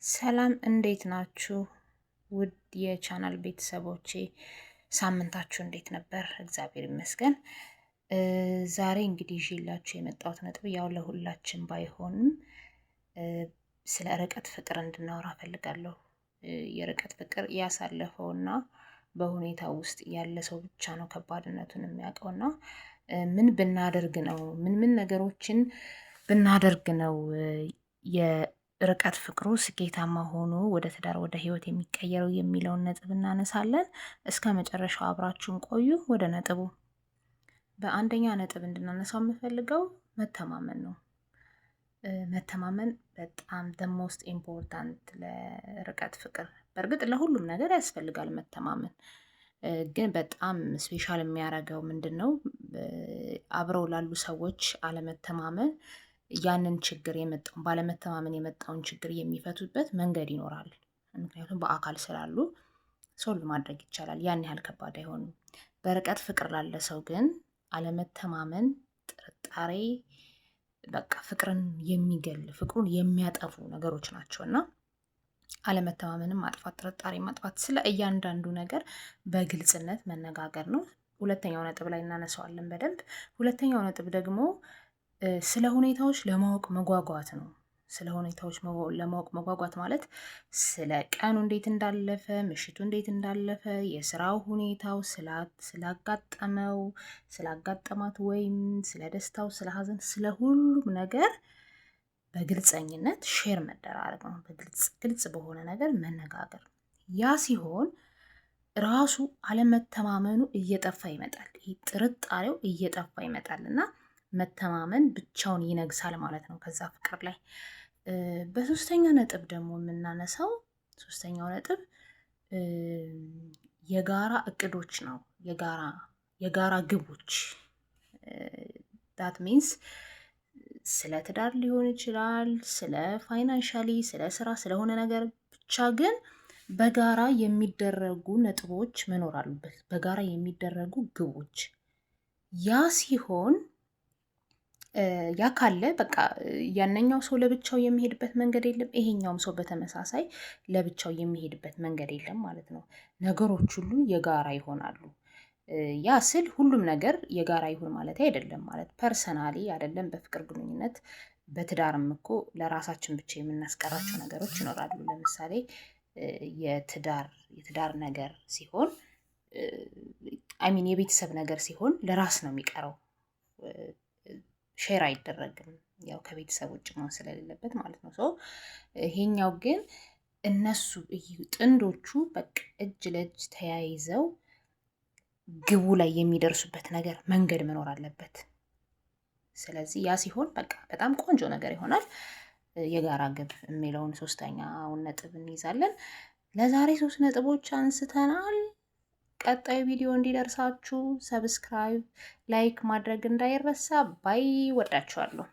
ሰላም እንዴት ናችሁ? ውድ የቻናል ቤተሰቦቼ ሳምንታችሁ እንዴት ነበር? እግዚአብሔር ይመስገን። ዛሬ እንግዲህ ይዤላችሁ የመጣሁት ነጥብ ያው ለሁላችን ባይሆንም ስለ ርቀት ፍቅር እንድናወራ ፈልጋለሁ። የርቀት ፍቅር ያሳለፈውና በሁኔታ ውስጥ ያለ ሰው ብቻ ነው ከባድነቱን የሚያውቀውና ምን ብናደርግ ነው ምን ነገሮችን ብናደርግ ነው የርቀት ፍቅሩ ስኬታማ ሆኖ ወደ ትዳር ወደ ህይወት የሚቀየረው የሚለውን ነጥብ እናነሳለን። እስከ መጨረሻው አብራችሁን ቆዩ። ወደ ነጥቡ በአንደኛ ነጥብ እንድናነሳው የምፈልገው መተማመን ነው። መተማመን በጣም the most important ለርቀት ፍቅር። በእርግጥ ለሁሉም ነገር ያስፈልጋል መተማመን፣ ግን በጣም ስፔሻል የሚያደርገው ምንድነው? አብረው ላሉ ሰዎች አለመተማመን ያንን ችግር የመጣውን ባለመተማመን የመጣውን ችግር የሚፈቱበት መንገድ ይኖራል። ምክንያቱም በአካል ስላሉ ሶልቭ ማድረግ ይቻላል። ያን ያህል ከባድ አይሆንም። በርቀት ፍቅር ላለ ሰው ግን አለመተማመን፣ ጥርጣሬ በቃ ፍቅርን የሚገል ፍቅሩን የሚያጠፉ ነገሮች ናቸው እና አለመተማመንም ማጥፋት፣ ጥርጣሬ ማጥፋት፣ ስለ እያንዳንዱ ነገር በግልጽነት መነጋገር ነው። ሁለተኛው ነጥብ ላይ እናነሳዋለን በደንብ። ሁለተኛው ነጥብ ደግሞ ስለ ሁኔታዎች ለማወቅ መጓጓት ነው። ስለ ሁኔታዎች ለማወቅ መጓጓት ማለት ስለ ቀኑ እንዴት እንዳለፈ፣ ምሽቱ እንዴት እንዳለፈ፣ የስራው ሁኔታው ስላጋጠማት ወይም ስለ ደስታው፣ ስለ ሀዘን፣ ስለ ሁሉም ነገር በግልጸኝነት ሼር መደራረግ ነው። ግልጽ በሆነ ነገር መነጋገር። ያ ሲሆን ራሱ አለመተማመኑ እየጠፋ ይመጣል። ጥርጣሬው እየጠፋ ይመጣል እና መተማመን ብቻውን ይነግሳል ማለት ነው ከዛ ፍቅር ላይ። በሶስተኛ ነጥብ ደግሞ የምናነሳው ሶስተኛው ነጥብ የጋራ እቅዶች ነው። የጋራ ግቦች ዳት ሚንስ ስለ ትዳር ሊሆን ይችላል፣ ስለ ፋይናንሻሊ፣ ስለ ስራ፣ ስለሆነ ነገር ብቻ ግን በጋራ የሚደረጉ ነጥቦች መኖር አሉበት። በጋራ የሚደረጉ ግቦች። ያ ሲሆን ያ ካለ በቃ ያነኛው ሰው ለብቻው የሚሄድበት መንገድ የለም፣ ይሄኛውም ሰው በተመሳሳይ ለብቻው የሚሄድበት መንገድ የለም ማለት ነው። ነገሮች ሁሉ የጋራ ይሆናሉ። ያ ስል ሁሉም ነገር የጋራ ይሁን ማለት አይደለም። ማለት ፐርሰናሊ አይደለም፣ በፍቅር ግንኙነት በትዳርም እኮ ለራሳችን ብቻ የምናስቀራቸው ነገሮች ይኖራሉ። ለምሳሌ የትዳር ነገር ሲሆን የቤተሰብ ነገር ሲሆን ለራስ ነው የሚቀረው፣ ሼር አይደረግም። ያው ከቤተሰብ ውጭ መሆን ስለሌለበት ማለት ነው። ይሄኛው ግን እነሱ ጥንዶቹ በቃ እጅ ለእጅ ተያይዘው ግቡ ላይ የሚደርሱበት ነገር መንገድ መኖር አለበት። ስለዚህ ያ ሲሆን በቃ በጣም ቆንጆ ነገር ይሆናል። የጋራ ግብ የሚለውን ሶስተኛውን ነጥብ እንይዛለን። ለዛሬ 3 ነጥቦች አንስተናል። ቀጣዩ ቪዲዮ እንዲደርሳችሁ ሰብስክራይብ፣ ላይክ ማድረግ እንዳይረሳ። ባይ። ወዳችኋለሁ።